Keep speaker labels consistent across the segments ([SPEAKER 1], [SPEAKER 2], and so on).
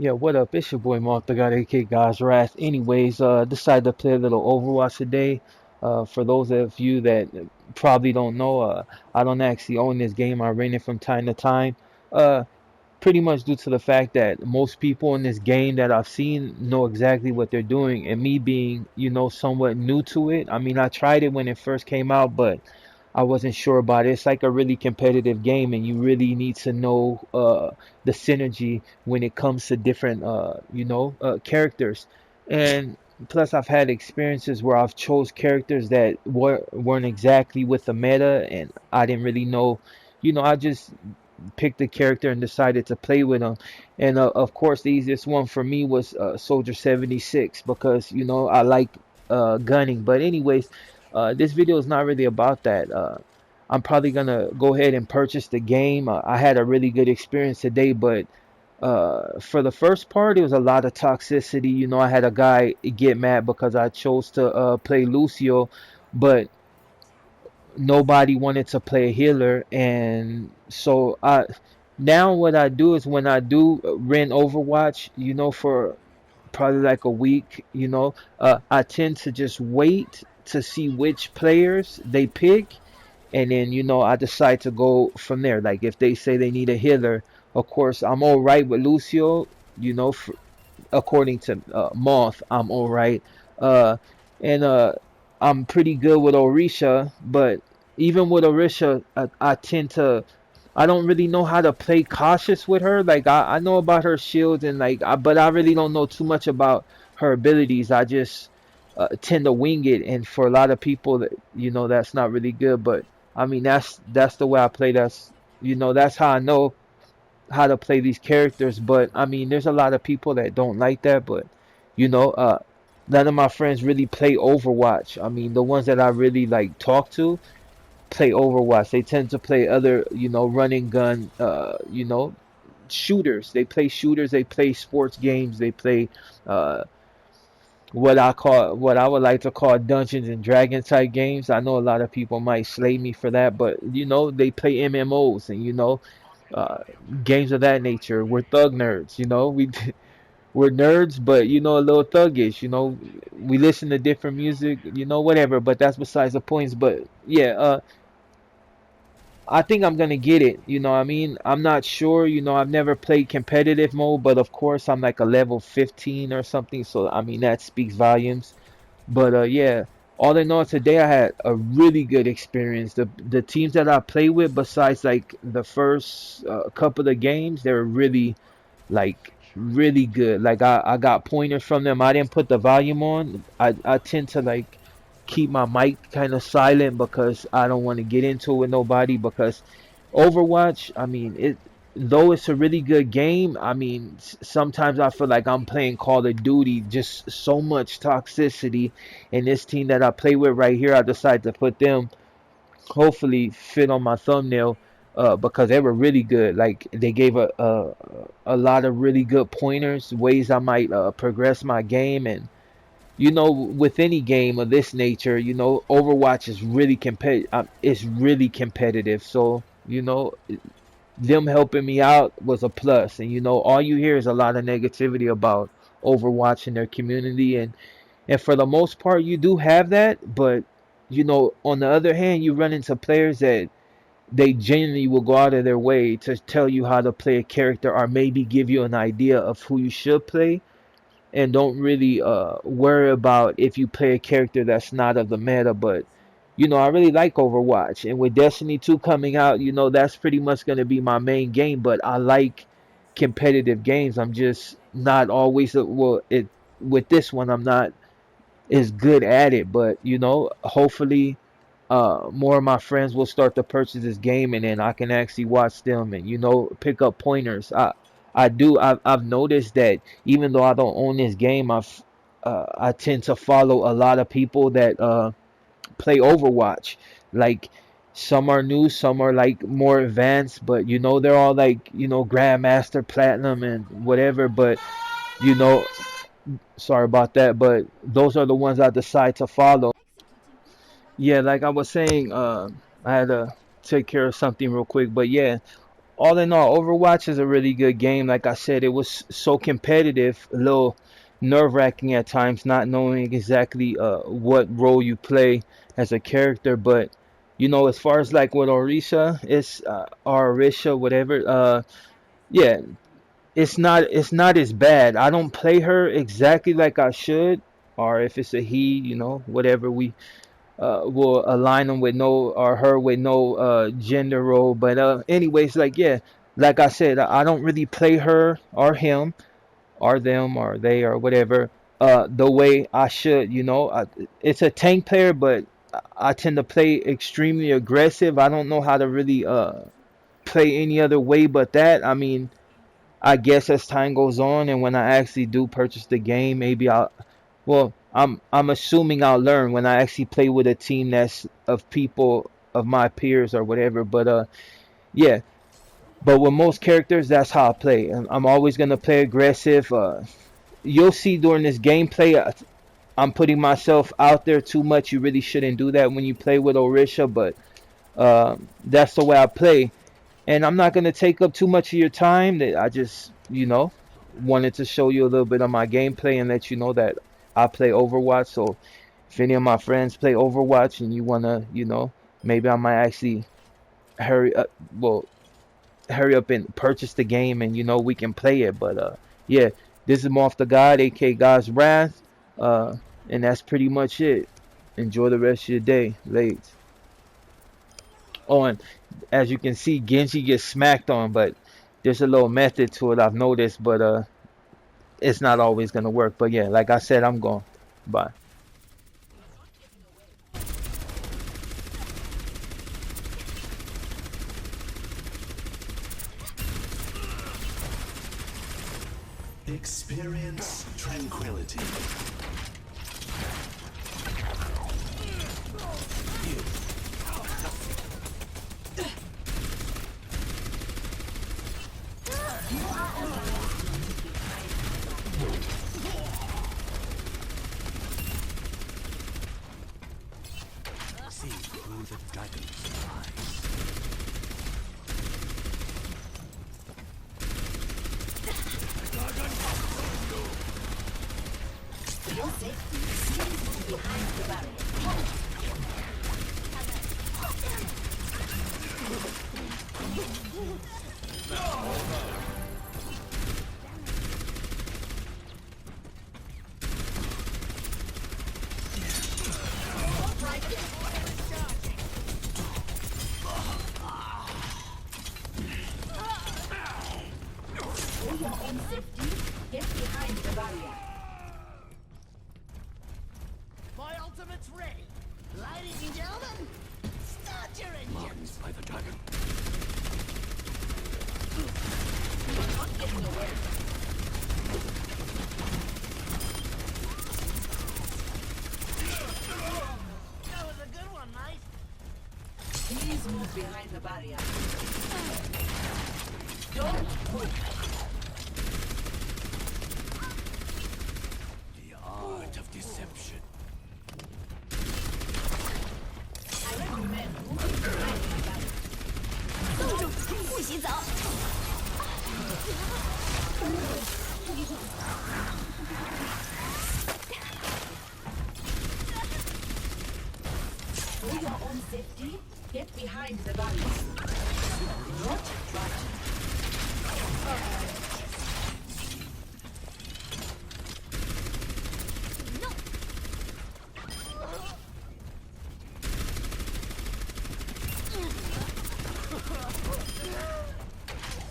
[SPEAKER 1] Yeah, what up? It's your boy Mark, the guy that aka God's Wrath. Anyways, decided to play a little Overwatch today. For those of you that probably don't know, I don't actually own this game. I rent it from time to time. Uh, Pretty much due to the fact that most people in this game that I've seen know exactly what they're doing, and me being, somewhat new to it. I mean, I tried it when it first came out, but I wasn't sure about it. It's like a really competitive game, and you really need to know the synergy when it comes to different, characters. And plus, I've had experiences where I've chose characters that weren't exactly with the meta, and I didn't really know. I just picked a character and decided to play with them. And of course, the easiest one for me was Soldier 76 because I like gunning. But anyways, this video is not really about that. I'm probably gonna go ahead and purchase the game. I had a really good experience today, but for the first part, it was a lot of toxicity. I had a guy get mad because I chose to play Lucio, but nobody wanted to play a healer, and so I now what I do is when I do rent Overwatch, for probably like a week, I tend to just wait to see which players they pick, and then I decide to go from there. Like if they say they need a healer, of course I'm all right with Lucio, according to Moth, I'm all right. Uh, and I'm pretty good with Orisha, but even with Orisha, I tend to. I don't really know how to play cautious with her. Like I know about her shield and but I really don't know too much about her abilities. I just tend to wing it, and for a lot of people, that that's not really good. But I mean, that's the way I play. That's how I know how to play these characters. But I mean, there's a lot of people that don't like that. But you know, uh, none of my friends really play Overwatch. I mean, the ones that I really like talk to play Overwatch. They tend to play other, running gun, shooters. They play shooters. They play sports games. They play uh, what I would like to call Dungeons and Dragons type games. I know a lot of people might slay me for that, but they play MMOs and uh, games of that nature. We're thug nerds, we're nerds, but a little thuggish. We listen to different music, whatever. But that's besides the points. But yeah, I think I'm gonna get it. You know what I mean? I'm not sure. I've never played competitive mode, but of course I'm like a level 15 or something. So I mean that speaks volumes. But yeah, all in all, today I had a really good experience. The teams that I play with, besides like the first couple of games, they were really good. Like I got pointers from them. I didn't put the volume on. I tend to like keep my mic kind of silent because I don't want to get into it with nobody because Overwatch, I mean, it though it's a really good game, I mean, sometimes I feel like I'm playing Call of Duty, just so much toxicity. And this team that I play with right here, I decided to put them hopefully fit on my thumbnail because they were really good. Like they gave a lot of really good pointers, ways I might progress my game. And with any game of this nature, Overwatch is really competitive. It's really competitive. So them helping me out was a plus. And all you hear is a lot of negativity about Overwatch and their community, and for the most part, you do have that. But on the other hand, you run into players that they genuinely will go out of their way to tell you how to play a character or maybe give you an idea of who you should play, and don't really worry about if you play a character that's not of the meta. But I really like Overwatch, and with Destiny 2 coming out, that's pretty much going to be my main game. But I like competitive games. I'm just not always well. It with this one, I'm not as good at it. But hopefully, more of my friends will start to purchase this game, and then I can actually watch them and pick up pointers. I've noticed that even though I don't own this game, I tend to follow a lot of people that play Overwatch. Like some are new, some are like more advanced, but they're all like Grandmaster Platinum and whatever. But you know sorry about that, but those are the ones I decide to follow. Yeah, like I was saying, I had to take care of something real quick, but yeah, all in all, Overwatch is a really good game. Like I said, it was so competitive, a little nerve wracking at times, not knowing exactly what role you play as a character. But as far as like with Orisha, or Orisha, whatever. Yeah, it's not as bad. I don't play her exactly like I should, or if it's a he, whatever we will align them with no or her with no gender role. But anyways, like yeah, like I said, I don't really play her or him or them or they or whatever the way I should. It's a tank player, but I tend to play extremely aggressive. I don't know how to really play any other way but that. I mean, I guess as time goes on and when I actually do purchase the game, maybe I'm assuming I'll learn when I actually play with a team that's of people of my peers or whatever. But yeah. But with most characters, that's how I play. I'm always gonna play aggressive. You'll see during this gameplay, I'm putting myself out there too much. You really shouldn't do that when you play with Orisha, but that's the way I play. And I'm not gonna take up too much of your time. That I just, wanted to show you a little bit of my gameplay and let you know that I play Overwatch. So if any of my friends play Overwatch and you wanna, maybe I might actually hurry up. Well, hurry up and purchase the game, and we can play it. But yeah, this is Moth the God, aka God's Wrath, and that's pretty much it. Enjoy the rest of your day. Late. Oh, and as you can see, Genji gets smacked on, but there's a little method to it I've noticed, but it's not always gonna work. But yeah, like I said, I'm gone. Bye.
[SPEAKER 2] Experience tranquility. See through the dragon's eyes.
[SPEAKER 3] Your safety seems behind the barrier. For your own safety, get behind the barrier.
[SPEAKER 4] My ultimate's ready. Ladies and gentlemen, start your engines.
[SPEAKER 2] Lungs by the dragon.
[SPEAKER 3] Not getting away.
[SPEAKER 4] That was a good one, mate.
[SPEAKER 3] Please move behind the barrier. Don't move.
[SPEAKER 2] The art of deception.
[SPEAKER 3] I recommend moving behind the barrier.
[SPEAKER 4] 不洗澡。
[SPEAKER 3] For your own safety, get behind the barrier. Not right.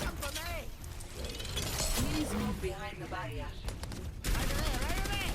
[SPEAKER 4] Come for me.
[SPEAKER 3] Please move behind the barrier.
[SPEAKER 4] Right there, right there.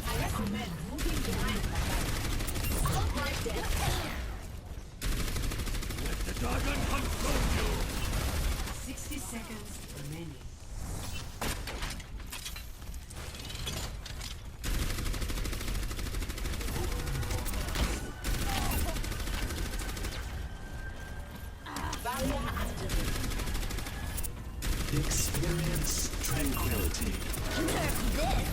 [SPEAKER 3] I recommend moving behind the barrier. Stop right there.
[SPEAKER 2] Let the dragon consume you.
[SPEAKER 3] 60 seconds remaining. Barrier activated.
[SPEAKER 2] Peace, tranquility.
[SPEAKER 4] Nerf this!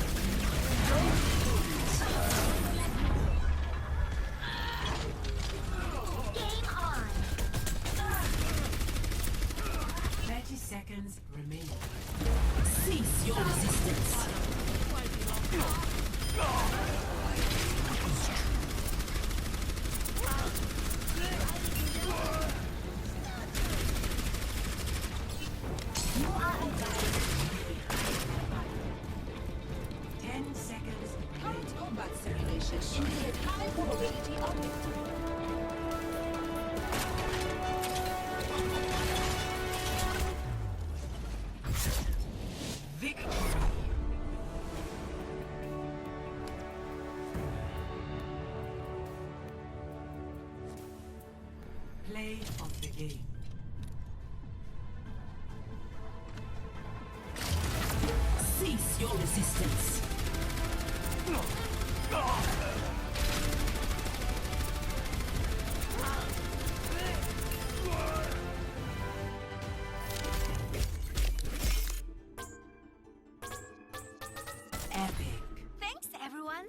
[SPEAKER 4] Game on!
[SPEAKER 3] 30 seconds remaining. Cease your resistance. You are advised. 10 seconds. Current combat simulation indicate high probability of victory. Victory. Play of the game. Cease your resistance. Epic.
[SPEAKER 4] Thanks, everyone!